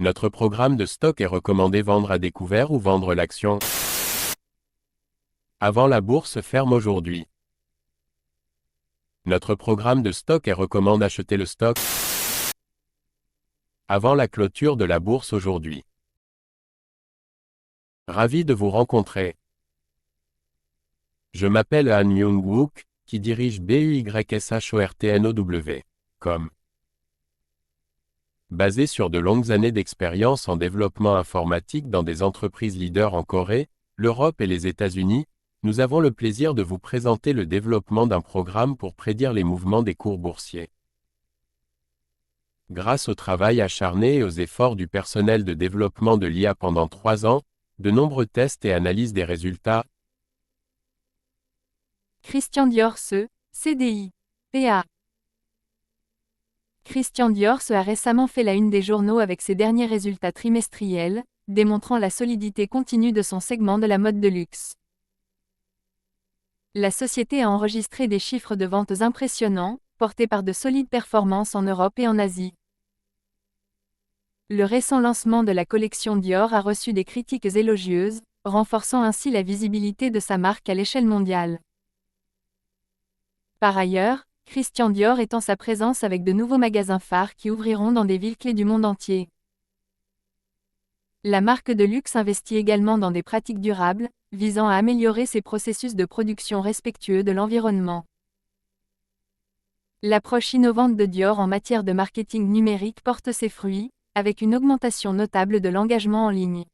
Notre programme de stock est recommandé vendre à découvert ou vendre l'action avant la bourse ferme aujourd'hui. Notre programme de stock est recommande acheter le stock avant la clôture de la bourse aujourd'hui. Ravi de vous rencontrer. Je m'appelle Han Myung-wook, qui dirige BUYSHORTNOW.com. Basé sur de longues années d'expérience en développement informatique dans des entreprises leaders en Corée, l'Europe et les États-Unis, nous avons le plaisir de vous présenter le développement d'un programme pour prédire les mouvements des cours boursiers. Grâce au travail acharné et aux efforts du personnel de développement de l'IA pendant 3 ans, de nombreux tests et analyses des résultats. Christian Dior-Se, CDI, PA. Christian Dior-Se a récemment fait la une des journaux avec ses derniers résultats trimestriels, démontrant la solidité continue de son segment de la mode de luxe. La société a enregistré des chiffres de ventes impressionnants, portés par de solides performances en Europe et en Asie. Le récent lancement de la collection Dior a reçu des critiques élogieuses, renforçant ainsi la visibilité de sa marque à l'échelle mondiale. Par ailleurs, Christian Dior étend sa présence avec de nouveaux magasins phares qui ouvriront dans des villes clés du monde entier. La marque de luxe investit également dans des pratiques durables, visant à améliorer ses processus de production respectueux de l'environnement. L'approche innovante de Dior en matière de marketing numérique porte ses fruits, avec une augmentation notable de l'engagement en ligne.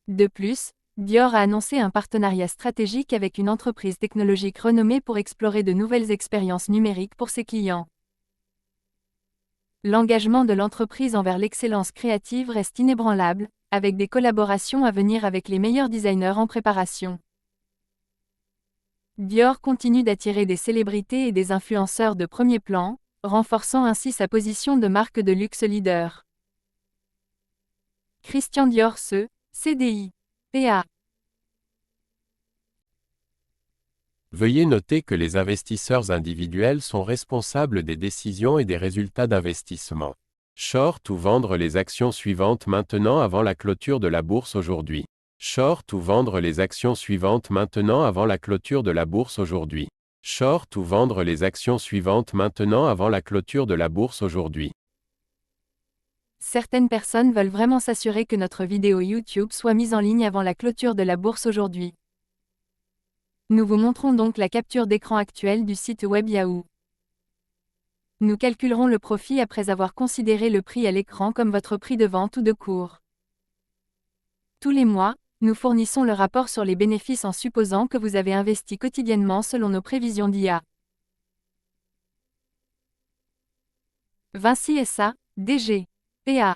De plus, Dior a annoncé un partenariat stratégique avec une entreprise technologique renommée pour explorer de nouvelles expériences numériques pour ses clients. L'engagement de l'entreprise envers l'excellence créative reste inébranlable, avec des collaborations à venir avec les meilleurs designers en préparation. Dior continue d'attirer des célébrités et des influenceurs de premier plan, renforçant ainsi sa position de marque de luxe leader. Christian Dior-Se, CDI, PA. Veuillez noter que les investisseurs individuels sont responsables des décisions et des résultats d'investissement. Short ou vendre les actions suivantes maintenant avant la clôture de la bourse aujourd'hui. Short ou vendre les actions suivantes maintenant avant la clôture de la bourse aujourd'hui. Short ou vendre les actions suivantes maintenant avant la clôture de la bourse aujourd'hui. Certaines personnes veulent vraiment s'assurer que notre vidéo YouTube soit mise en ligne avant la clôture de la bourse aujourd'hui. Nous vous montrons donc la capture d'écran actuelle du site web Yahoo. Nous calculerons le profit après avoir considéré le prix à l'écran comme votre prix de vente ou de cours. Tous les mois, nous fournissons le rapport sur les bénéfices en supposant que vous avez investi quotidiennement selon nos prévisions d'IA. Vinci SA, DG, PA.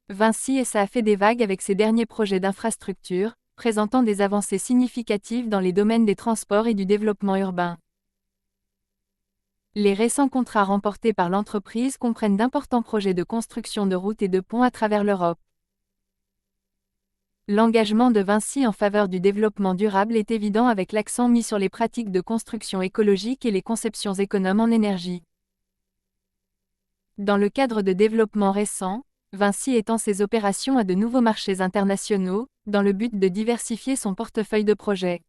Vinci SA a fait des vagues avec ses derniers projets d'infrastructure, présentant des avancées significatives dans les domaines des transports et du développement urbain. Les récents contrats remportés par l'entreprise comprennent d'importants projets de construction de routes et de ponts à travers l'Europe. L'engagement de Vinci en faveur du développement durable est évident avec l'accent mis sur les pratiques de construction écologique et les conceptions économes en énergie. Dans le cadre de développement récent, Vinci étend ses opérations à de nouveaux marchés internationaux, dans le but de diversifier son portefeuille de projets.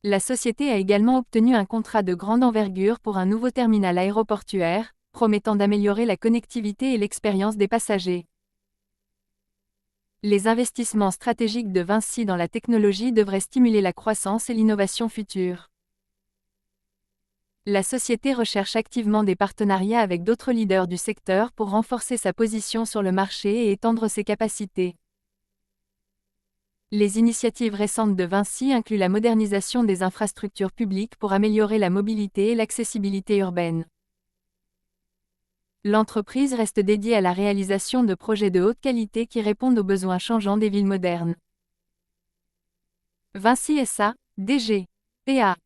La société a également obtenu un contrat de grande envergure pour un nouveau terminal aéroportuaire, promettant d'améliorer la connectivité et l'expérience des passagers. Les investissements stratégiques de Vinci dans la technologie devraient stimuler la croissance et l'innovation future. La société recherche activement des partenariats avec d'autres leaders du secteur pour renforcer sa position sur le marché et étendre ses capacités. Les initiatives récentes de Vinci incluent la modernisation des infrastructures publiques pour améliorer la mobilité et l'accessibilité urbaine. L'entreprise reste dédiée à la réalisation de projets de haute qualité qui répondent aux besoins changeants des villes modernes. Vinci SA, DG, PA.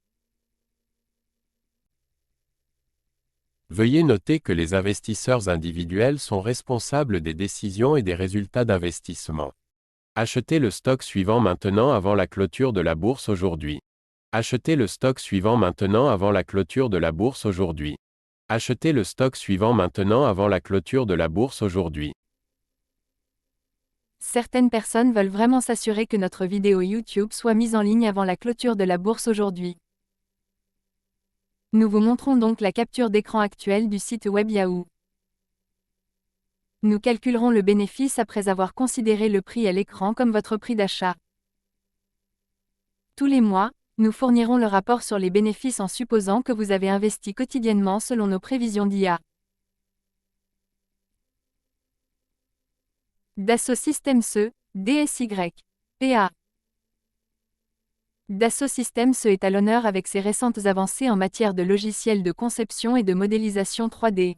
Veuillez noter que les investisseurs individuels sont responsables des décisions et des résultats d'investissement. Achetez le stock suivant maintenant avant la clôture de la bourse aujourd'hui. Achetez le stock suivant maintenant avant la clôture de la bourse aujourd'hui. Achetez le stock suivant maintenant avant la clôture de la bourse aujourd'hui. Certaines personnes veulent vraiment s'assurer que notre vidéo YouTube soit mise en ligne avant la clôture de la bourse aujourd'hui. Nous vous montrons donc la capture d'écran actuelle du site web Yahoo. Nous calculerons le bénéfice après avoir considéré le prix à l'écran comme votre prix d'achat. Tous les mois, nous fournirons le rapport sur les bénéfices en supposant que vous avez investi quotidiennement selon nos prévisions d'IA. Dassault Systèmes SE, DSY. PA. Dassault Systèmes SE est à l'honneur avec ses récentes avancées en matière de logiciels de conception et de modélisation 3D.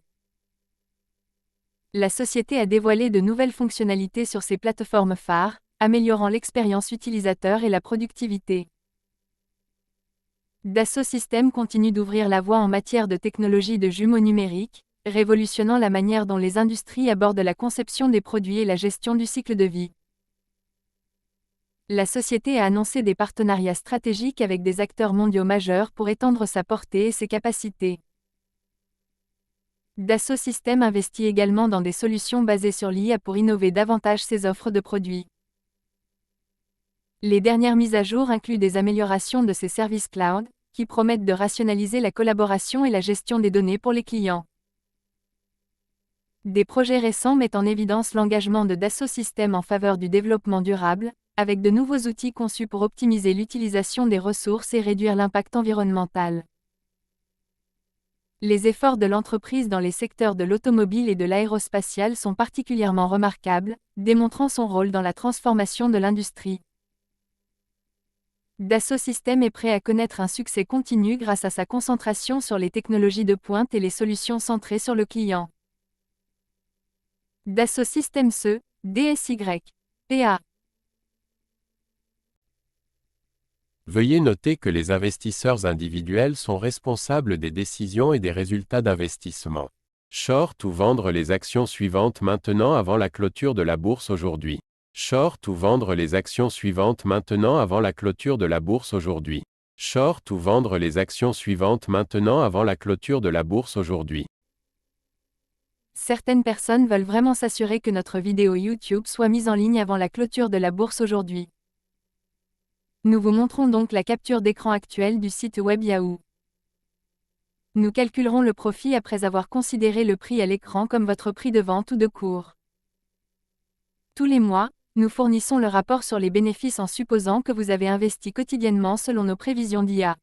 La société a dévoilé de nouvelles fonctionnalités sur ses plateformes phares, améliorant l'expérience utilisateur et la productivité. Dassault Systèmes continue d'ouvrir la voie en matière de technologie de jumeaux numériques, révolutionnant la manière dont les industries abordent la conception des produits et la gestion du cycle de vie. La société a annoncé des partenariats stratégiques avec des acteurs mondiaux majeurs pour étendre sa portée et ses capacités. Dassault Systèmes investit également dans des solutions basées sur l'IA pour innover davantage ses offres de produits. Les dernières mises à jour incluent des améliorations de ses services cloud, qui promettent de rationaliser la collaboration et la gestion des données pour les clients. Des projets récents mettent en évidence l'engagement de Dassault Systèmes en faveur du développement durable, avec de nouveaux outils conçus pour optimiser l'utilisation des ressources et réduire l'impact environnemental. Les efforts de l'entreprise dans les secteurs de l'automobile et de l'aérospatial sont particulièrement remarquables, démontrant son rôle dans la transformation de l'industrie. Dassault Systèmes est prêt à connaître un succès continu grâce à sa concentration sur les technologies de pointe et les solutions centrées sur le client. Dassault Systèmes SE, DSY. PA. Veuillez noter que les investisseurs individuels sont responsables des décisions et des résultats d'investissement. Short ou vendre les actions suivantes maintenant avant la clôture de la bourse aujourd'hui. Short ou vendre les actions suivantes maintenant avant la clôture de la bourse aujourd'hui. Short ou vendre les actions suivantes maintenant avant la clôture de la bourse aujourd'hui. Certaines personnes veulent vraiment s'assurer que notre vidéo YouTube soit mise en ligne avant la clôture de la bourse aujourd'hui. Nous vous montrons donc la capture d'écran actuelle du site web Yahoo. Nous calculerons le profit après avoir considéré le prix à l'écran comme votre prix de vente ou de cours. Tous les mois, nous fournissons le rapport sur les bénéfices en supposant que vous avez investi quotidiennement selon nos prévisions d'IA.